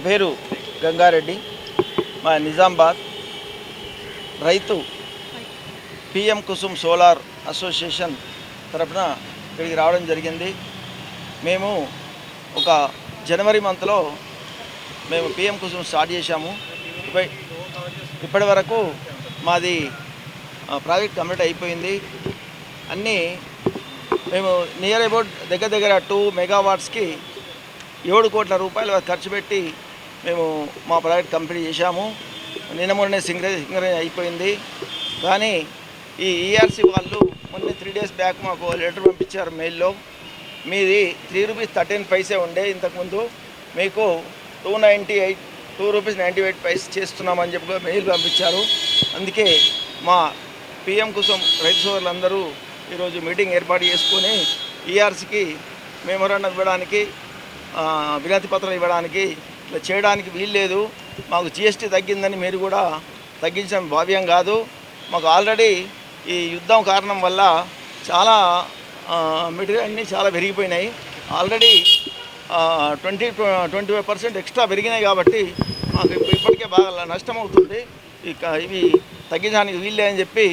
పేరు గంగారెడ్డి, మా నిజామాబాద్ రైతు పిఎం కుసుమ్ సోలార్ అసోసియేషన్ తరపున ఇక్కడికి రావడం జరిగింది. మేము ఒక జనవరి మంత్లో మేము పిఎం కుసుమ్ స్టార్ట్ చేశాము. ఇప్పటి వరకు మాది ప్రాజెక్ట్ కంప్లీట్ అయిపోయింది. అన్నీ మేము నియర్ అబౌట్ దగ్గర 2 మెగావాట్స్కి 7 కోట్ల రూపాయలు ఖర్చు పెట్టి మేము మా ప్రాజెక్ట్ కంప్లీట్ చేశాము. నిన్న మొన్నే సింగరేజ్ అయిపోయింది. కానీ ఈ ఈఆర్సీ వాళ్ళు మొన్న 3 డేస్ బ్యాక్ మాకు లెటర్ పంపించారు మెయిల్లో. మీది ₹3.13 ఉండే ఇంతకుముందు, మీకు ₹2.98 చేస్తున్నామని చెప్పి మెయిల్ పంపించారు. అందుకే మా పిఎం కుసుమ్ రైతు సోదరులందరూ ఈరోజు మీటింగ్ ఏర్పాటు చేసుకొని ఈఆర్సీకి మెమోరాండం ఇవ్వడానికి, వినతి పత్రం ఇవ్వడానికి ఇట్లా చేయడానికి వీల్లేదు. మాకు జిఎస్టీ తగ్గిందని మీరు కూడా తగ్గించడం భావ్యం కాదు. మాకు ఆల్రెడీ ఈ యుద్ధం కారణం వల్ల చాలా మెటీరియల్ అన్నీ చాలా పెరిగిపోయినాయి. ఆల్రెడీ 25% ఎక్స్ట్రా పెరిగినాయి. కాబట్టి మాకు ఇప్పటికే బాగా నష్టం అవుతుంది. ఇవి తగ్గించడానికి వీల్లే అని చెప్పి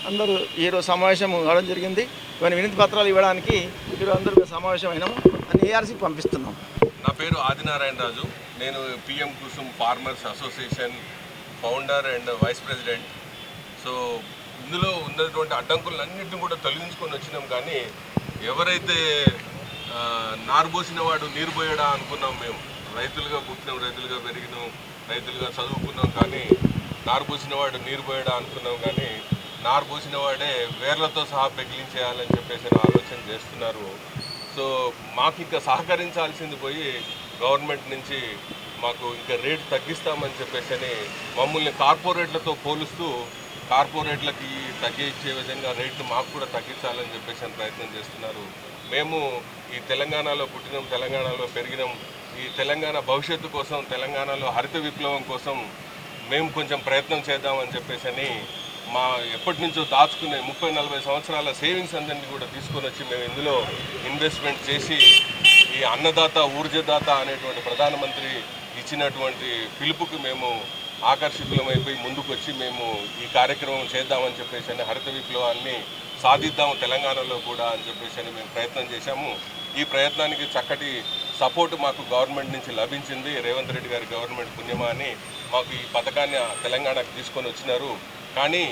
అందరూ ఈరోజు సమావేశం కావడం జరిగింది. ఇవన్నీ వినతి పత్రాలు ఇవ్వడానికి ఈరోజు అందరూ సమావేశం అయినాము. అని ఏఆర్సీకి పంపిస్తున్నాం. నా పేరు ఆదినారాయణ రాజు. నేను PM Kusum farmers association founder and vice president. So ఇందులో ఉన్నటువంటి అడ్డంకులన్నింటినీ కూడా తొలగించుకొని వచ్చినాం. కానీ ఎవరైతే నారుబోసిన వాడు నీరు పోయడా అనుకున్నాం. మేము రైతులుగా పుట్టినాం, రైతులుగా పెరిగినాం, రైతులుగా చదువుకున్నాం. కానీ నారుబోసిన వాడు నీరు పోయడా అనుకున్నాం. కానీ నారుబోసిన వాడే వేర్లతో సహా పెగిలించేయాలని చెప్పేసి ఆలోచన చేస్తున్నారు. సో మాకు ఇంకా సహకరించాల్సింది పోయి గవర్నమెంట్ నుంచి మాకు ఇంకా రేటు తగ్గిస్తామని చెప్పేసి మమ్మల్ని కార్పొరేట్లతో పోలుస్తూ కార్పొరేట్లకి తగ్గించే విధంగా రేట్లు మాకు కూడా తగ్గించాలని చెప్పేసి ప్రయత్నం చేస్తున్నారు. మేము ఈ తెలంగాణలో పుట్టినాం, తెలంగాణలో పెరిగినాం. ఈ తెలంగాణ భవిష్యత్తు కోసం, తెలంగాణలో హరిత విప్లవం కోసం మేము కొంచెం ప్రయత్నం చేద్దామని చెప్పేసి మా ఎప్పటి నుంచో దాచుకునే 30-40 సంవత్సరాల సేవింగ్స్ అందరినీ కూడా తీసుకొని వచ్చి మేము ఇందులో ఇన్వెస్ట్మెంట్ చేసి ఈ అన్నదాత ఊర్జదాత అనేటువంటి ప్రధానమంత్రి ఇచ్చినటువంటి పిలుపుకి మేము ఆకర్షితులమైపోయి ముందుకు వచ్చి మేము ఈ కార్యక్రమం చేద్దామని చెప్పేసి హరిత విప్లవాన్ని సాధిద్దాము తెలంగాణలో కూడా అని చెప్పేసి మేము ప్రయత్నం చేశాము. ఈ ప్రయత్నానికి చక్కటి సపోర్టు మాకు గవర్నమెంట్ నుంచి లభించింది. రేవంత్ రెడ్డి గారి గవర్నమెంట్ పుణ్యమా అని మాకు ఈ పథకాన్ని తెలంగాణకు తీసుకొని వచ్చినారు. కానీ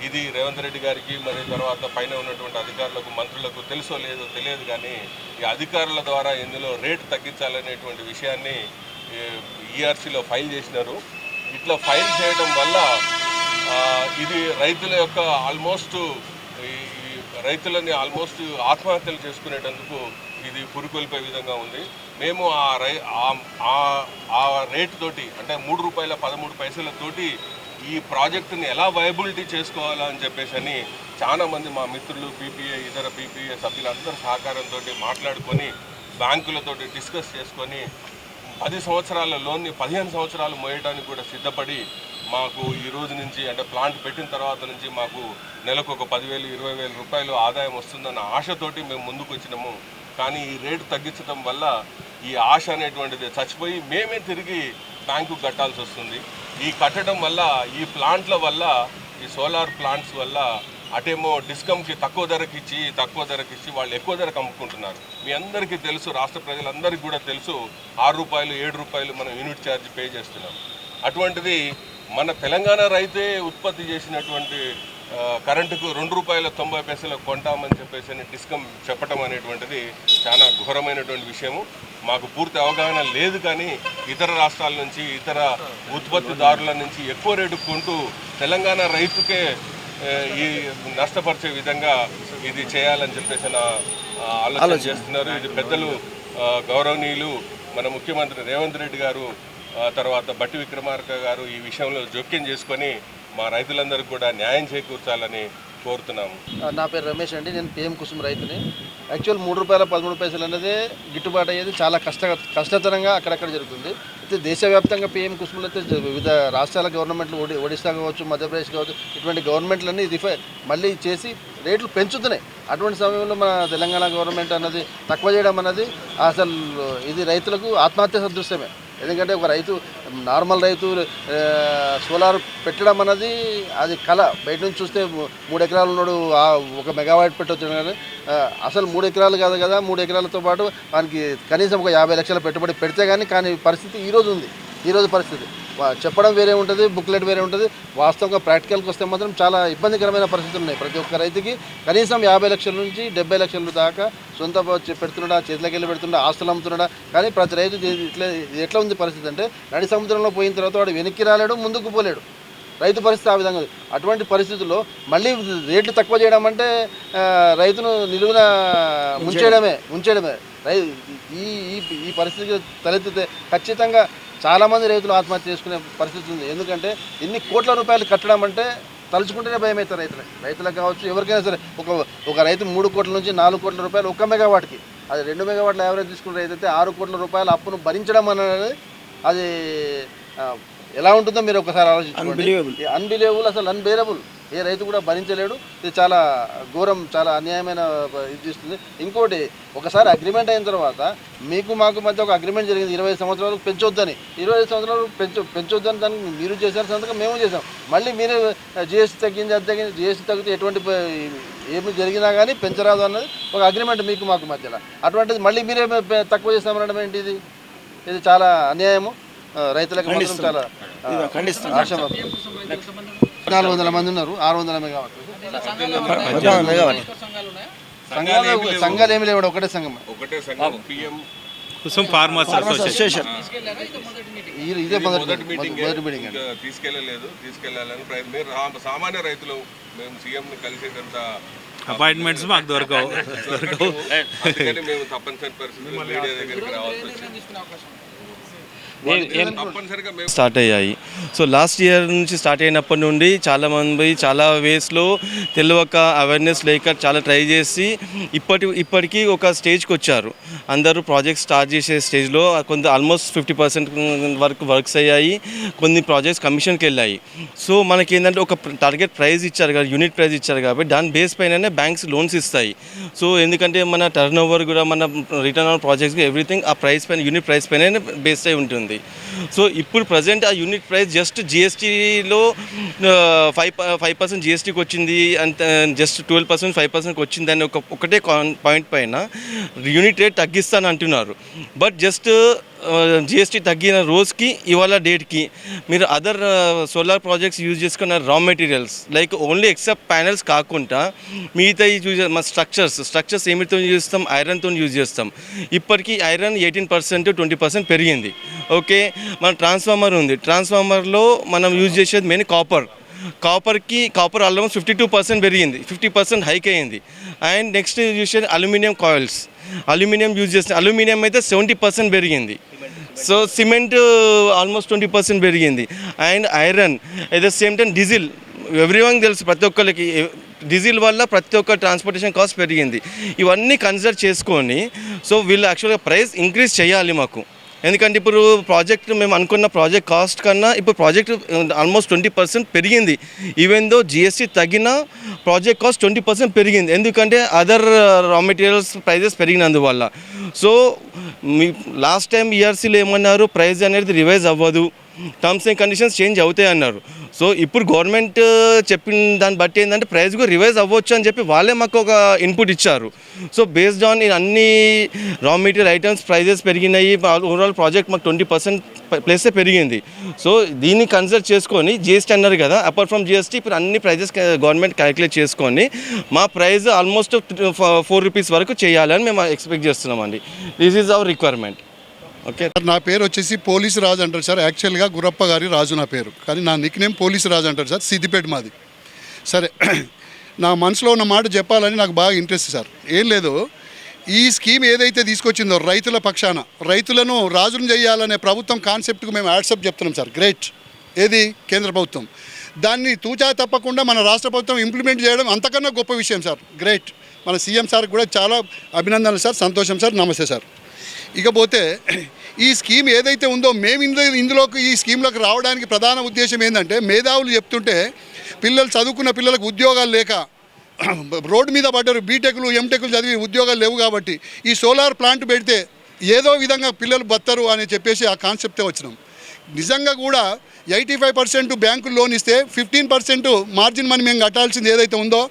ఇది రేవంత్ రెడ్డి గారికి మరి తర్వాత పైన ఉన్నటువంటి అధికారులకు, మంత్రులకు తెలుసో లేదో తెలియదు. కానీ ఈ అధికారుల ద్వారా ఇందులో రేటు తగ్గించాలనేటువంటి విషయాన్ని ఈఆర్సీలో ఫైల్ చేసినారు. ఇట్లా ఫైల్ చేయడం వల్ల ఇది రైతుల యొక్క రైతులని ఆత్మహత్యలు చేసుకునేటందుకు ఇది పురికొల్పే విధంగా ఉంది. మేము ఆ రేటు తోటి అంటే ₹3.13 ఈ ప్రాజెక్టుని ఎలా వయబిలిటీ చేసుకోవాలా అని చెప్పేసి చాలామంది మా మిత్రులు, పీపీఏ, ఇతర పీపీఏ సభ్యులందరూ సహకారంతో మాట్లాడుకొని బ్యాంకులతోటి డిస్కస్ చేసుకొని 10 సంవత్సరాల లోన్ని 15 సంవత్సరాలు మోయడానికి కూడా సిద్ధపడి మాకు ఈ రోజు నుంచి అంటే ప్లాంట్ పెట్టిన తర్వాత నుంచి మాకు నెలకు ఒక 10,000-20,000 రూపాయలు ఆదాయం వస్తుందన్న ఆశతోటి మేము ముందుకు వచ్చినాము. కానీ ఈ రేటు తగ్గించడం వల్ల ఈ ఆశ అనేటువంటిది చచ్చిపోయి మేమే తిరిగి బ్యాంకు కట్టాల్సి వస్తుంది. ఈ కట్టడం వల్ల ఈ ప్లాంట్ల వల్ల, ఈ సోలార్ ప్లాంట్స్ వల్ల అటేమో డిస్కమ్కి తక్కువ ధరకి ఇచ్చి వాళ్ళు ఎక్కువ ధరకు అమ్ముకుంటున్నారు. మీ అందరికీ తెలుసు, రాష్ట్ర ప్రజలందరికీ కూడా తెలుసు, ₹6-7 మనం యూనిట్ ఛార్జ్ పే చేస్తున్నాం. అటువంటిది మన తెలంగాణ రైతే ఉత్పత్తి చేసినటువంటి కరెంటుకు ₹2.90 కొంటామని చెప్పేసి డిస్కమ్ చెప్పడం అనేటువంటిది చాలా ఘోరమైనటువంటి విషయము. మాకు పూర్తి అవగాహన లేదు. కానీ ఇతర రాష్ట్రాల నుంచి, ఇతర ఉత్పత్తిదారుల నుంచి ఎక్కువ రేటు కొంటూ తెలంగాణ రైతుకే ఈ నష్టపరిచే విధంగా ఇది చేయాలని చెప్పేసి ఆలోచన చేస్తున్నారు. ఇది పెద్దలు గౌరవనీయులు మన ముఖ్యమంత్రి రేవంత్ రెడ్డి గారు, తర్వాత బట్టి విక్రమార్క గారు ఈ విషయంలో జోక్యం చేసుకొని మా రైతులందరికీ కూడా న్యాయం చేకూర్చాలని కోరుతున్నాము. నా పేరు రమేష్ అండి. నేను పిఎం కుసుమ్ రైతుని. యాక్చువల్ ₹3.13 అనేది గిట్టుబాటు అయ్యేది చాలా కష్టతరంగా అక్కడక్కడ జరుగుతుంది. అయితే దేశవ్యాప్తంగా పిఎం కుసుమ్లు అయితే వివిధ రాష్ట్రాల గవర్నమెంట్లు, ఒడిశా కావచ్చు, మధ్యప్రదేశ్ కావచ్చు, ఇటువంటి గవర్నమెంట్లన్నీ మళ్ళీ చేసి రేట్లు పెంచుతున్నాయి. అటువంటి సమయంలో మన తెలంగాణ గవర్నమెంట్ అన్నది తక్కువ చేయడం అన్నది అసలు ఇది రైతులకు ఆత్మహత్య సదృశ్యమే. ఎందుకంటే ఒక రైతు నార్మల్ రైతు సోలార్ పెట్టడం అన్నది అది కళ. బయట నుంచి చూస్తే 3 ఎకరాలు ఉన్నాడు 1 మెగావాట్ పెట్టవచ్చు, కానీ అసలు 3 ఎకరాలు కాదు కదా. 3 ఎకరాలతో పాటు వానికి కనీసం ఒక 50 లక్షల పెట్టుబడి పెడితే కానీ పరిస్థితి ఈరోజు పరిస్థితి చెప్పడం వేరే ఉంటుంది, బుక్లెట్ వేరే ఉంటుంది. వాస్తవంగా ప్రాక్టికల్కి వస్తే మాత్రం చాలా ఇబ్బందికరమైన పరిస్థితులు ఉన్నాయి. ప్రతి ఒక్క రైతుకి కనీసం 50 లక్షల నుంచి 70 లక్షల దాకా సొంత పెడుతున్నాడా, చేతిలోకి వెళ్ళి పెడుతున్నాడా, ఆస్తులు అమ్ముతున్నాడా. కానీ ప్రతి రైతు ఎట్లా ఉంది పరిస్థితి అంటే నడి సముద్రంలో పోయిన తర్వాత వాడు వెనక్కి రాలేడు, ముందుకు పోలేడు. రైతు పరిస్థితి ఆ విధంగా ఉంది. అటువంటి పరిస్థితుల్లో మళ్ళీ రేట్లు తక్కువ చేయడం అంటే రైతును నిలువున ఉంచేయడమే. ఈ పరిస్థితికి తలెత్తితే ఖచ్చితంగా చాలామంది రైతులు ఆత్మహత్య చేసుకునే పరిస్థితి ఉంది. ఎందుకంటే ఇన్ని కోట్ల రూపాయలు కట్టడం అంటే తలుచుకుంటేనే భయం అవుతారు రైతులకు కావచ్చు, ఎవరికైనా సరే. ఒక రైతు 3 కోట్ల నుంచి 4 కోట్ల రూపాయలు 1 మెగావాట్కి, అది 2 మెగావాట్ల యావరేజ్ తీసుకున్న రైతు అయితే 6 కోట్ల రూపాయల అప్పును భరించడం అనేది అది ఎలా ఉంటుందో మీరు ఒకసారి ఆలోచించుకోండి. అన్బిలీవబుల్, అసలు అన్బేరబుల్. ఏ రైతు కూడా భరించలేడు. ఇది చాలా ఘోరం, చాలా అన్యాయమైన ఇది ఇస్తుంది. ఇంకోటి, ఒకసారి అగ్రిమెంట్ అయిన తర్వాత మీకు మాకు మధ్య ఒక అగ్రిమెంట్ జరిగింది 20 సంవత్సరాలకు పెంచొద్దని. 20 సంవత్సరాలు పెంచొద్దని దానికి మీరు చేశారు సంతకం, మేము చేసాం. మళ్ళీ మీరు జిఎస్టీ తగ్గింది, జిఎస్టీ తగ్గితే ఎటువంటి ఏమి జరిగినా కానీ పెంచరాదు అన్నది ఒక అగ్రిమెంట్ మీకు మాకు మధ్యలో. అటువంటిది మళ్ళీ మీరే తక్కువ చేస్తామనడం ఏంటి? ఇది చాలా అన్యాయము. రైతులకు మాత్రం చాలా ఆశావాదం. 400 మంది ఉన్నారు, 600 మెగావాట్ సంఘాలు ఏమి లేవు, ఒకటే సంఘం PM కుసుమ్ ఫార్మర్స్ అసోసియేషన్. ఇదే మొదటి మీటింగ్. తీసుకెళ్ళాలని ప్రయత్నం. సామాన్య రైతులు మేము సీఎంని కలిసేటంత అపాయింట్మెంట్స్ మాకు దొరకవు. అందుకని మేము తప్పనిసరి పరిస్థితుల్లో మీడియా దగ్గరికి రావాల్సి వచ్చింది. స్టార్ట్ అయ్యాయి. సో లాస్ట్ ఇయర్ నుంచి స్టార్ట్ అయినప్పటి నుండి చాలామంది చాలా వేస్లో తెలియక అవేర్నెస్ లేక చాలా ట్రై చేసి ఇప్పటికీ ఒక స్టేజ్కి వచ్చారు. అందరూ ప్రాజెక్ట్స్ స్టార్ట్ చేసే స్టేజ్లో కొంత ఆల్మోస్ట్ 50% వరకు వర్క్స్ అయ్యాయి. కొన్ని ప్రాజెక్ట్స్ కమిషన్కి వెళ్ళాయి. సో మనకి ఏంటంటే ఒక టార్గెట్ ప్రైస్ ఇచ్చారు కదా, యూనిట్ ప్రైస్ ఇచ్చారు కాబట్టి దాని బేస్ పైననే బ్యాంక్స్ లోన్స్ ఇస్తాయి. సో ఎందుకంటే మన టర్న్ ఓవర్ కూడా మన రిటర్న్ ఆన్ ప్రాజెక్ట్స్కి ఎవ్రీథింగ్ ఆ ప్రైస్ పైన, యూనిట్ ప్రైస్ పైన బేస్ అయి ఉంటుంది. సో ఇప్పుడు ప్రజెంట్ ఆ యూనిట్ ప్రైస్ జస్ట్ జిఎస్టీలో 5% జిఎస్టీకి వచ్చింది, అంత జస్ట్ 12% 5%కి వచ్చింది అని ఒకటే పాయింట్ పైన యూనిట్ రేట్ తగ్గిస్తాను అంటున్నారు. బట్ జస్ట్ జిఎస్టీ తగ్గిన రోజుకి ఇవాళ డేట్కి మీరు అదర్ సోలార్ ప్రాజెక్ట్స్ యూజ్ చేసుకున్న రా materials like only except panels కాకుండా మిగతా మా స్ట్రక్చర్స్ ఏమితో యూజ్ చేస్తాం, ఐరన్తో యూజ్ చేస్తాం. ఇప్పటికీ ఐరన్ 18% 20% పెరిగింది. ఓకే, మన ట్రాన్స్ఫార్మర్ ఉంది, ట్రాన్స్ఫార్మర్లో మనం యూజ్ చేసేది మెయిన్ కాపర్ ఆల్మోస్ట్ 52% పెరిగింది, 50% హైక్ అయ్యింది. అండ్ నెక్స్ట్ యూజ్ చేసేది అల్యూమినియం కాయిల్స్, అల్యూమినియం యూజ్ చేస్తే అల్యూమినియం అయితే 70% పెరిగింది. సో సిమెంట్ ఆల్మోస్ట్ 20% పెరిగింది. And iron at the same time diesel, everyone తెలుసు ప్రతి ఒక్కరికి డీజిల్ వల్ల ప్రతి ఒక్క ట్రాన్స్పోర్టేషన్ కాస్ట్ పెరిగింది. ఇవన్నీ కన్సిడర్ చేసుకొని సో వీళ్ళు యాక్చువల్గా ప్రైస్ ఇంక్రీజ్ చేయాలి మాకు. ఎందుకంటే ఇప్పుడు ప్రాజెక్ట్ మేము అనుకున్న ప్రాజెక్ట్ కాస్ట్ కన్నా ఇప్పుడు ప్రాజెక్ట్ ఆల్మోస్ట్ 20% పెరిగింది. ఈవెన్ దో జిఎస్టీ తగ్గిన ప్రాజెక్ట్ కాస్ట్ 20% పెరిగింది. ఎందుకంటే అదర్ రా మెటీరియల్స్ ప్రైజెస్ పెరిగినందువల్ల. సో మీ లాస్ట్ టైం ఈఆర్సీలో ఏమన్నారు, ప్రైస్ అనేది రివైజ్ అవ్వదు, టర్మ్స్ అండ్ కండిషన్స్ చేంజ్ అవుతాయి అన్నారు. సో ఇప్పుడు గవర్నమెంట్ చెప్పిన దాన్ని బట్టి ఏంటంటే ప్రైస్ కూడా రివైజ్ అవ్వచ్చు అని చెప్పి వాళ్ళే మాకు ఒక ఇన్పుట్ ఇచ్చారు. సో బేస్డ్ ఆన్ అన్ని రా మెటీరియల్ ఐటమ్స్ ప్రైజెస్ పెరిగినాయి. ఓవరాల్ ప్రాజెక్ట్ మాకు 20% ప్లేసే పెరిగింది. సో దీన్ని కన్సిడర్ చేసుకొని జిఎస్టీ అన్నారు కదా, అపార్ట్ ఫ్రమ్ జిఎస్టీ ఇప్పుడు అన్ని ప్రైజెస్ గవర్నమెంట్ క్యాలిక్యులేట్ చేసుకొని మా ప్రైస్ ఆల్మోస్ట్ 4 రూపీస్ వరకు చేయాలని మేము ఎక్స్పెక్ట్ చేస్తున్నామండి. This is our requirement. Okay, నా పేరు వచ్చేసి పోలీసు రాజు అంటారు సార్. యాక్చువల్గా గురప్ప గారి రాజు నా పేరు, కానీ నా నిక్ నేమ్ పోలీసు రాజు అంటారు సార్. సిద్దిపేట మాది. సరే, నా మనసులో ఉన్న మాట చెప్పాలని నాకు బాగా ఇంట్రెస్ట్ సార్. ఏం లేదు, ఈ స్కీమ్ ఏదైతే తీసుకొచ్చిందో రైతుల పక్షాన రైతులను రాజును చేయాలనే ప్రభుత్వం కాన్సెప్ట్కు మేము యాక్సెప్ట్ చెప్తున్నాం సార్. గ్రేట్. ఏది కేంద్ర ప్రభుత్వం దాన్ని తూచా తప్పకుండా మన రాష్ట్ర ప్రభుత్వం ఇంప్లిమెంట్ చేయడం అంతకన్నా గొప్ప విషయం సార్. గ్రేట్. మన సీఎం సార్ కూడా చాలా అభినందనలు సార్. సంతోషం సార్. నమస్తే సార్. ఇకపోతే ఈ స్కీమ్ ఏదైతే ఉందో మేము ఇందులోకి ఈ స్కీమ్లోకి రావడానికి ప్రధాన ఉద్దేశం ఏంటంటే, మేధావులు చెప్తుంటే పిల్లలు చదువుకున్న పిల్లలకు ఉద్యోగాలు లేక రోడ్డు మీద పడ్డారు. బీటెక్లు ఎంటెక్లు చదివి ఉద్యోగాలు లేవు కాబట్టి ఈ సోలార్ ప్లాంట్ పెడితే ఏదో విధంగా పిల్లలు బతరు అని చెప్పేసి ఆ కాన్సెప్టే వచ్చినాం. నిజంగా కూడా 85% బ్యాంకు లోన్ ఇస్తే 15% మార్జిన్ మనీ మేము కట్టాల్సింది ఏదైతే ఉందో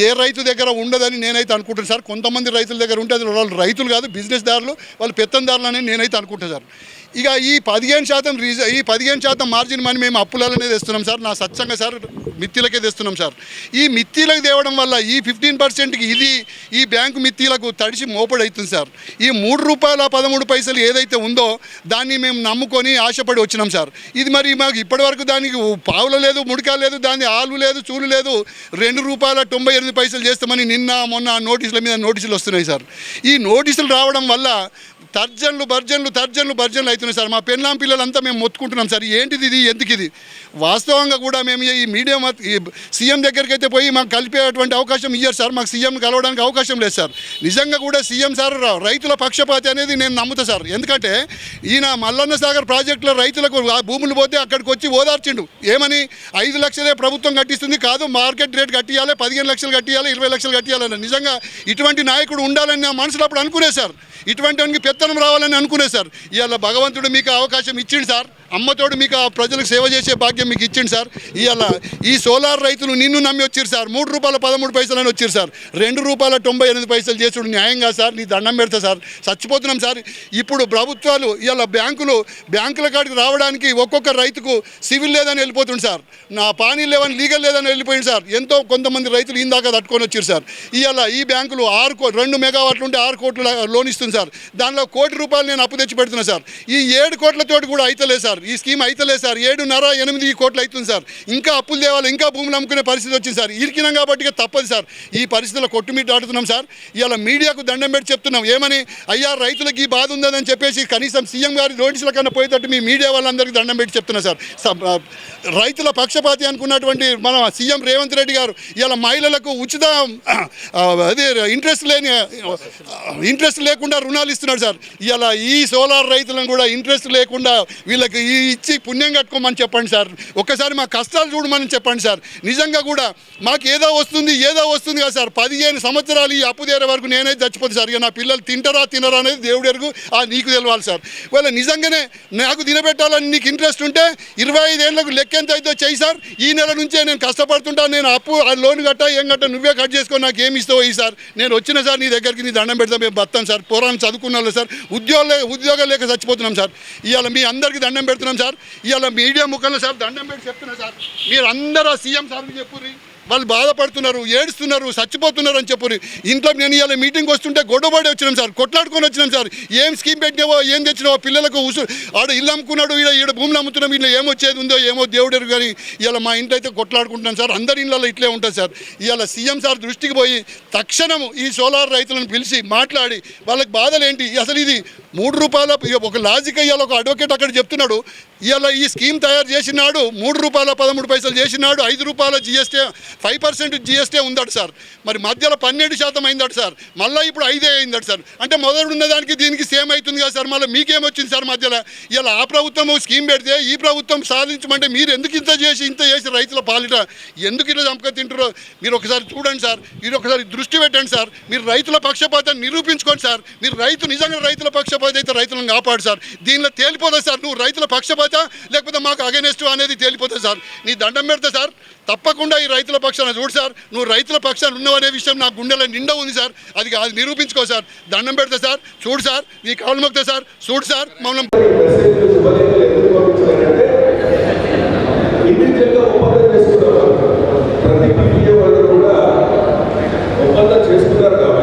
ఏ రైతు దగ్గర ఉండదని నేనైతే అనుకుంటాను సార్. కొంతమంది రైతుల దగ్గర ఉంటే వాళ్ళు రైతులు కాదు, బిజినెస్దారులు, వాళ్ళు పెత్తందారులు అని నేనైతే అనుకుంటాను సార్. ఇక ఈ 15% మార్జిన్ మనీ మేము అప్పులనే తెస్తున్నాం సార్. నా సత్యంగా సార్ మిత్తిలకే తెస్తున్నాం సార్. ఈ మిత్తిలకు తేవడం వల్ల ఈ 15%కి ఇది ఈ బ్యాంకు మిత్తిలకు తడిసి మోపడవుతుంది సార్. ఈ ₹3.13 ఏదైతే ఉందో దాన్ని మేము నమ్ముకొని ఆశపడి వచ్చినాం సార్. ఇది మరి మాకు ఇప్పటివరకు దానికి పావులు లేదు, ముడికా లేదు, దాని ఆలు లేదు, చూలు లేదు. ₹2.98 చేస్తామని నిన్న మొన్న నోటీసుల మీద నోటీసులు వస్తున్నాయి సార్. ఈ నోటీసులు రావడం వల్ల తర్జన్లు భర్జన్లు అవుతున్నాయి సార్. మా పెళ్ళాం పిల్లలంతా మేము మొత్తుకుంటున్నాం సార్. ఏంటిది ఇది, ఎందుకు ఇది? వాస్తవంగా కూడా మేము ఈ మీడియా సీఎం దగ్గరికి అయితే పోయి మాకు కలిపేటువంటి అవకాశం ఇయ్యారు సార్. మాకు సీఎం కలవడానికి అవకాశం లేదు సార్. నిజంగా కూడా సీఎం సార్ రైతుల పక్షపాతి అనేది నేను నమ్ముతా సార్. ఎందుకంటే ఈయన మల్లన్న సాగర్ ప్రాజెక్టులో రైతులకు భూములు పోతే అక్కడికి వచ్చి ఓదార్చిండు. ఏమని 5 లక్షలే ప్రభుత్వం కట్టిస్తుంది, కాదు మార్కెట్ రేట్ కట్టియాలి, 15 లక్షలు కట్టియాలి, 20 లక్షలు కట్టియాలని. నిజంగా ఇటువంటి నాయకుడు ఉండాలని నా మనసులో అప్పుడు అనుకునే సార్. ఇటువంటి పెత్తనం రావాలని అనుకునే సార్. ఇవాళ భగవంతుడు మీకు అవకాశం ఇచ్చిండు సార్. అమ్మతోడు మీకు ఆ ప్రజలకు సేవ చేసే భాగ్యం మీకు ఇచ్చిండు సార్. ఇవాళ ఈ సోలార్ రైతులు నిన్ను నమ్మి వచ్చారు సార్. ₹3.13 అని వచ్చారు సార్. ₹2.98 చేసుడు న్యాయంగా సార్. నీ దండం పెడతా సార్. చచ్చిపోతున్నాం సార్. ఇప్పుడు ప్రభుత్వాలు ఇవాళ బ్యాంకుల కాడికి రావడానికి ఒక్కొక్క రైతుకు సివిల్ లేదని వెళ్ళిపోతుంది సార్. నా పానీ లేవని లీగల్ లేదని వెళ్ళిపోయింది సార్. ఎంతో కొంతమంది రైతులు ఇందాక తట్టుకొని వచ్చారు సార్. ఇవాళ ఈ బ్యాంకులు 2 మెగావాట్లు ఉంటే 6 కోట్ల లోన్ ఇస్తుంది సార్. దానిలో ₹1 కోటి నేను అప్పు తెచ్చి పెడుతున్నా సార్. ఈ 7 కోట్లతోటి కూడా అయితలేదు సార్. ఈ స్కీమ్ అయితలేదు సార్. 7.5-8 కోట్లు అవుతుంది సార్. ఇంకా అప్పులు తేవాలి, ఇంకా భూములు అమ్ముకునే పరిస్థితి వచ్చింది సార్. ఇరికినాం కాబట్టి తప్పదు సార్. ఈ పరిస్థితుల్లో కొట్టుమిట్టు ఆడుతున్నాం సార్. ఇవాళ మీడియాకు దండం పెట్టి చెప్తున్నాం. ఏమని, అయ్యా రైతులకి ఈ బాధ ఉందని చెప్పేసి కనీసం సీఎం గారి నోటీసుల కన్నా పోయేటట్టు మీ మీడియా వాళ్ళందరికీ దండం పెట్టి చెప్తున్నా సార్. రైతుల పక్షపాతి అనుకున్నటువంటి మన సీఎం రేవంత్ రెడ్డి గారు ఇవాళ మహిళలకు ఉచిత అదే ఇంట్రెస్ట్ లేకుండా రుణాలు ఇస్తున్నాడు సార్. ఇవాళ ఈ సోలార్ రైతులను కూడా ఇంట్రెస్ట్ లేకుండా వీళ్ళకి ఇచ్చి పుణ్యం కట్టుకోమని చెప్పండి సార్. ఒక్కసారి మా కష్టాలు చూడమని చెప్పండి సార్. నిజంగా కూడా మాకు ఏదో వస్తుంది కదా సార్. 15 సంవత్సరాలు ఈ అప్పు తీరే వరకు నేనైతే చచ్చిపోతుంది సార్. ఇక నా పిల్లలు తినరా అనేది దేవుడు ఎరుగు, నీకు తెలవాలి సార్. వాళ్ళ నిజంగానే నాకు తినబెట్టాలని నీకు ఇంట్రెస్ట్ ఉంటే 25 ఏళ్ళకు లెక్క ఎంత అయితే చెయ్యి సార్. ఈ నెల నుంచే నేను కష్టపడుతుంటా, నేను అప్పు లోన్ కట్టా ఏం కట్టా నువ్వే కట్ చేసుకొని నాకు ఏమి ఇస్తావు ఈ సార్. నేను వచ్చిన సార్ నీ దగ్గరికి, నీ దండం పెడతాం, మేము బతాం సార్. పోరాన్ని చదువుకున్నాను సార్. ఉద్యోగాలు లేక చచ్చిపోతున్నాం సార్. ఇవాళ మీ అందరికీ దండం పెడుతున్నాం సార్. ఇవాళ మీడియా ముఖంలో సార్ దండం పెట్టి చెప్తున్నా సార్. మీరు అందరూ సీఎం సార్కి చెప్పుర్రి. వాళ్ళు బాధపడుతున్నారు, ఏడుస్తున్నారు, చచ్చిపోతున్నారు అని చెప్పు. ఇంట్లో నేను ఇవాళ మీటింగ్ వస్తుంటే గొడవపడి వచ్చినాం సార్. కొట్లాడుకొని వచ్చినాం సార్. ఏం స్కీమ్ పెట్టినావో, ఏం తెచ్చినావో, పిల్లలకు ఆడ ఇల్లు అమ్ముకున్నాడు, ఈడ భూములు అమ్ముతున్నాం, వీళ్ళు ఏమొచ్చేది ఉందో ఏమో దేవుడు కానీ ఇవాళ మా ఇంట్లో అయితే కొట్లాడుకుంటున్నాం సార్. అందరి ఇళ్ళలో ఇట్లే ఉంటుంది సార్. ఇవాళ సీఎం సార్ దృష్టికి పోయి తక్షణం ఈ సోలార్ రైతులను పిలిచి మాట్లాడి వాళ్ళకి బాధలు ఏంటి, అసలు ఇది ₹3 ఒక లాజిక్ అయ్యాలి. ఒక అడ్వకేట్ అక్కడ చెప్తున్నాడు. ఇవాళ ఈ స్కీమ్ తయారు చేసినాడు ₹3.13 చేసినాడు. ₹5 GST, 5% GST ఉందట సార్. మరి మధ్యలో 12% అయిందట సార్. మళ్ళీ ఇప్పుడు 5 అయిందట సార్. అంటే మొదలు ఉన్నదానికి దీనికి సేమ్ అవుతుంది కదా సార్. మళ్ళీ మీకేమొచ్చింది సార్ మధ్యలో? ఇలా ఆ ప్రభుత్వం స్కీమ్ పెడితే ఈ ప్రభుత్వం సాధించమంటే మీరు ఎందుకు ఇంత చేసి రైతుల పాలిట ఎందుకు ఇలా చంపక తింటారో మీరు ఒకసారి చూడండి సార్. మీరు ఒకసారి దృష్టి పెట్టండి సార్. మీరు రైతుల పక్షపాతాన్ని నిరూపించుకోండి సార్. మీరు నిజంగా రైతుల పక్షపాత అయితే రైతులను కాపాడు సార్. దీనిలో తేలిపోతుంది సార్. నువ్వు రైతుల పక్షపాత లేకపోతే మాకు అగెనెస్ట్ అనేది తేలిపోతుంది సార్. నీ దండం పెడతా సార్. తప్పకుండా ఈ రైతుల పక్షాన చూడు సార్. నువ్వు రైతుల పక్షాన ఉన్నావనే విషయం నా గుండెలో నిండా ఉంది సార్. అది నిరూపించుకో సార్. దండం పెడతా సార్. చూడు సార్, నీ కాళ్ళు మొక్తా సార్. చూడు సార్ మమ్మల్ని చేసుకున్నారు కాబట్టి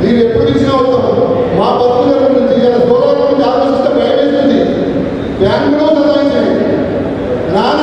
మీరు ఎప్పుడు తీసినా వస్తాం. మా బతుకుల గురించి సోలార్ గురించి ఆలోచిస్తే భయం వేస్తుంది. బ్యాంకులో సదాయించండి. నాన్న